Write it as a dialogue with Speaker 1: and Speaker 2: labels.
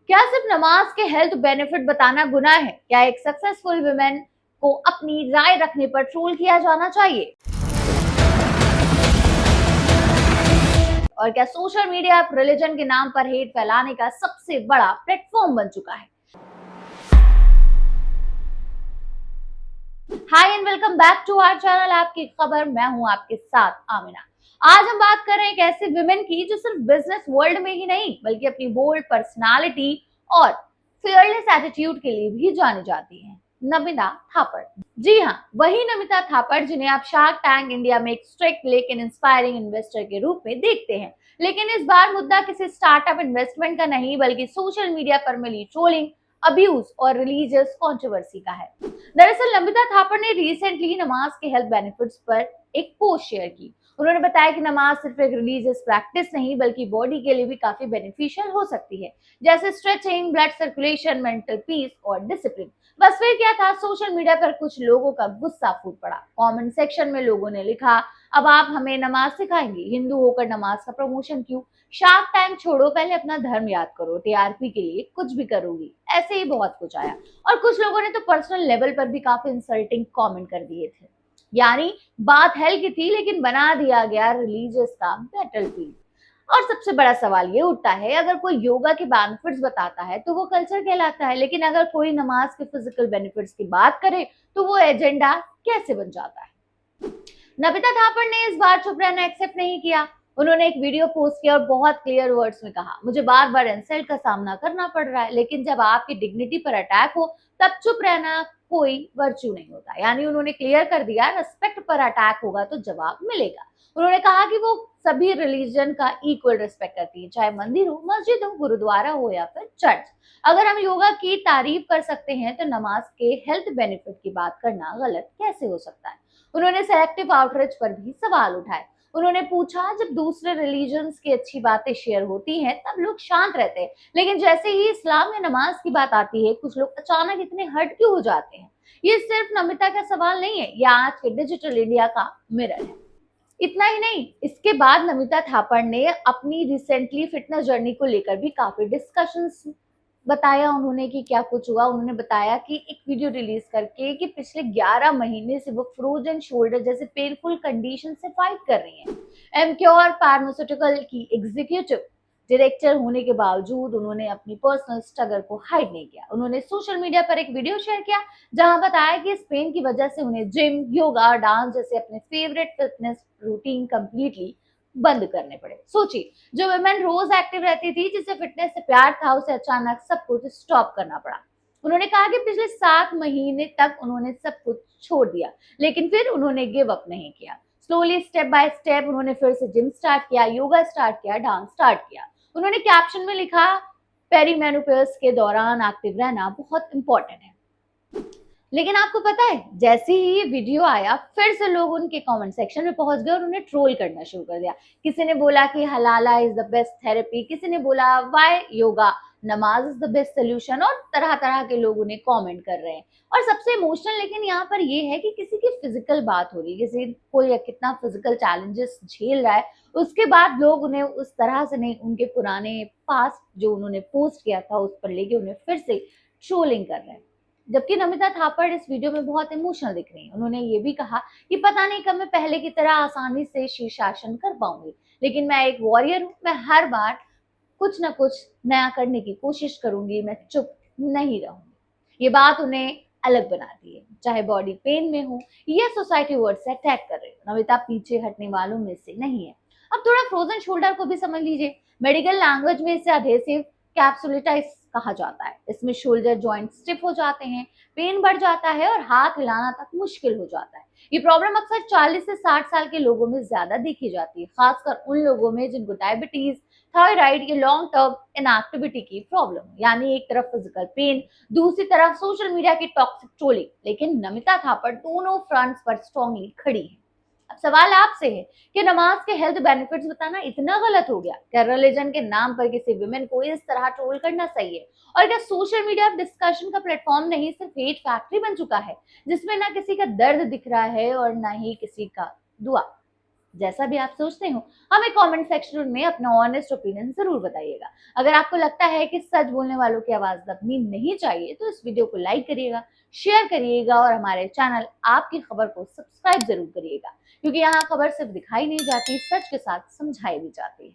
Speaker 1: क्या सिर्फ नमाज के हेल्थ बेनिफिट बताना गुनाह है? क्या एक सक्सेसफुल वुमेन को अपनी राय रखने पर ट्रोल किया जाना चाहिए? और क्या सोशल मीडिया अब रिलीजन के नाम पर हेट फैलाने का सबसे बड़ा प्लेटफॉर्म बन चुका है? Hi and welcome back to our channel आपकी खबर। मैं हूं आपके साथ आमिना। आज हम बात कर रहे हैं एक ऐसे विमेन की जो सिर्फ बिजनेस वर्ल्ड में ही नहीं बल्कि अपनी बोल्ड पर्सनालिटी और फियरलेस एटीट्यूड के लिए भी जानी जाती है, नमिता थापर। जी हाँ, वही नमिता थापर जिन्हें आप शार्क टैंक इंडिया में एक स्ट्रिक्ट लेकिन इंस्पायरिंग इन्वेस्टर के रूप में देखते हैं। लेकिन इस बार मुद्दा किसी स्टार्टअप इन्वेस्टमेंट का नहीं बल्कि सोशल मीडिया पर मिली ट्रोलिंग, अब्यूज और रिलीजियस कंट्रोवर्सी का है। दरअसल नमिता थापर ने रिसेंटली नमाज के हेल्थ बेनिफिट्स पर एक पोस्ट शेयर की। उन्होंने बताया कि नमाज सिर्फ एक रिलीजियस प्रैक्टिस नहीं बल्कि बॉडी के लिए भी काफी बेनिफिशियल हो सकती है, जैसे stretching, blood circulation, mental peace और डिसिप्लिन। बस फिर क्या था, सोशल मीडिया पर कुछ लोगों का गुस्सा फूट पड़ा। कमेंट सेक्शन में लोगों ने लिखा, अब आप हमें नमाज सिखाएंगे, हिंदू होकर नमाज का प्रमोशन क्यों, शार्क टैंक छोड़ो, पहले अपना धर्म याद करो, टीआरपी के लिए कुछ भी करोगी। ऐसे ही बहुत कुछ आया और कुछ लोगों ने तो पर्सनल लेवल पर भी काफी इंसल्टिंग कमेंट कर दिए थे। यानी बात हेल्थ की थी लेकिन बना दिया गया रिलीजियस का बैटलफील्ड। और सबसे बड़ा सवाल ये उठता है, अगर कोई योगा के बेनिफिट्स बताता है तो वो कल्चर कहलाता है, लेकिन अगर कोई नमाज के फिजिकल बेनिफिट्स की बात करे तो वो एजेंडा कैसे बन जाता है? नमिता थापर ने इस बार चुप रहना एक्सेप्ट नहीं किया। उन्होंने एक वीडियो पोस्ट किया और बहुत क्लियर वर्ड्स में कहा, मुझे बार बार इंसल्ट का सामना करना पड़ रहा है, लेकिन जब आपकी डिग्निटी पर अटैक हो तब चुप रहना कोई वर्च्यू नहीं होता। यानी उन्होंने क्लियर कर दिया, रेस्पेक्ट पर अटैक होगा तो जवाब मिलेगा। उन्होंने कहा कि वो सभी रिलीजन का इक्वल रिस्पेक्ट करती है, चाहे मंदिर हो, मस्जिद हो, गुरुद्वारा हो या फिर चर्च। अगर हम योगा की तारीफ कर सकते हैं तो नमाज के हेल्थ बेनिफिट की बात करना गलत कैसे हो सकता है? उन्होंने सेलेक्टिव आउटरीच पर भी सवाल उठाए। उन्होंने पूछा, जब दूसरे रिलीजन्स की अच्छी बातें शेयर होती हैं तब लोग शांत रहते हैं, लेकिन जैसे ही इस्लाम या नमाज की बात आती है कुछ लोग अचानक इतने हट क्यों हो जाते हैं? ये सिर्फ नमिता का सवाल नहीं है, यह आज के डिजिटल इंडिया का मिरर है। इतना ही नहीं, इसके बाद नमिता थापर ने अपनी रिसेंटली फिटनेस जर्नी को लेकर भी काफी डिस्कशंस बताया। उन्होंने कि क्या कुछ हुआ। उन्होंने बताया कि एक वीडियो रिलीज करके कि पिछले 11 महीने से वो फ्रोजन शोल्डर जैसे पेनफुल कंडीशन से फाइट कर रही हैं। एमक्योर फार्मास्यूटिकल की एग्जीक्यूटिव डायरेक्टर होने के बावजूद उन्होंने अपनी पर्सनल स्ट्रगल को हाइड नहीं किया। उन्होंने सोशल मीडिया पर एक वीडियो शेयर किया जहां बताया कि इस पेन की वजह से उन्हें जिम, योगा, डांस जैसे अपने फेवरेट फिटनेस रूटीन कंप्लीटली बंद करने पड़े। सोचिए, जो वुमेन रोज एक्टिव रहती थी, जिसे फिटनेस से प्यार था, उसे अचानक सब कुछ स्टॉप करना पड़ा। उन्होंने कहा कि पिछले 7 महीने तक उन्होंने सब कुछ छोड़ दिया, लेकिन फिर उन्होंने गिव अप नहीं किया। स्लोली, स्टेप बाय स्टेप उन्होंने फिर से जिम स्टार्ट किया, योगा स्टार्ट किया, डांस स्टार्ट किया। उन्होंने कैप्शन में लिखा, पेरीमेनोपॉज के दौरान एक्टिव रहना बहुत इंपॉर्टेंट है। लेकिन आपको पता है, जैसे ही ये वीडियो आया फिर से लोग उनके कमेंट सेक्शन में पहुंच गए और उन्हें ट्रोल करना शुरू कर दिया। किसी ने बोला कि हलाला इज द बेस्ट थेरेपी, किसी ने बोला व्हाई योगा, नमाज इज द बेस्ट सोल्यूशन, और तरह तरह के लोग उन्हें कमेंट कर रहे हैं। और सबसे इमोशनल लेकिन यहाँ पर ये है कि किसी की फिजिकल बात हो रही है, किसी कोई कितना फिजिकल चैलेंजेस झेल रहा है, उसके बाद लोग उन्हें उस तरह से नहीं, उनके पुराने पास्ट जो उन्होंने पोस्ट किया था उस पर लेके उन्हें फिर से ट्रोलिंग कर रहे हैं। जबकि नमिता थापर इस वीडियो में बहुत इमोशनल दिख रही हैं। उन्होंने ये भी कहा कि पता नहीं कब मैं पहले की तरह आसानी से शीर्षासन कर पाऊंगी, लेकिन मैं एक वॉरियर हूँ, मैं हर बार कुछ ना कुछ नया करने की कोशिश करूंगी, मैं चुप नहीं रहूंगी। ये बात उन्हें अलग बनाती है, चाहे बॉडी पेन में हो या सोसाइटी वर्ड से अटैक कर रही हो। नमिता पीछे हटने वालों में से नहीं है। अब थोड़ा फ्रोजन शोल्डर को भी समझ लीजिए। मेडिकल लैंग्वेज में इसे अधेसिव कैप्सुलिटाइज कहा जाता है। इसमें शोल्डर जॉइंट स्टिफ हो जाते हैं, पेन बढ़ जाता है और हाथ हिलाना तक मुश्किल हो जाता है। ये प्रॉब्लम अक्सर 40 से 60 साल के लोगों में ज्यादा देखी जाती है, खासकर उन लोगों में जिनको डायबिटीज, थायराइड या लॉन्ग टर्म इनएक्टिविटी की प्रॉब्लम। यानी एक तरफ फिजिकल पेन, दूसरी तरफ सोशल मीडिया की टॉक्सिक ट्रोलिंग। लेकिन नमिता थापर दोनों फ्रंट्स पर स्ट्रांगली खड़ी है। अब सवाल आपसे है कि नमाज के हेल्थ बेनिफिट्स बताना इतना गलत हो गया? क्या रिलीजन के नाम पर किसी विमेन को इस तरह ट्रोल करना सही है? और क्या सोशल मीडिया डिस्कशन का प्लेटफॉर्म नहीं, सिर्फ हेट फैक्ट्री बन चुका है जिसमें ना किसी का दर्द दिख रहा है और ना ही किसी का दुआ? जैसा भी आप सोचते हो हमें कमेंट सेक्शन में अपना ऑनेस्ट ओपिनियन जरूर बताइएगा। अगर आपको लगता है कि सच बोलने वालों की आवाज दबनी नहीं चाहिए तो इस वीडियो को लाइक करिएगा, शेयर करिएगा और हमारे चैनल आपकी खबर को सब्सक्राइब जरूर करिएगा, क्योंकि यहाँ खबर सिर्फ दिखाई नहीं जाती, सच के साथ समझाई भी जाती है।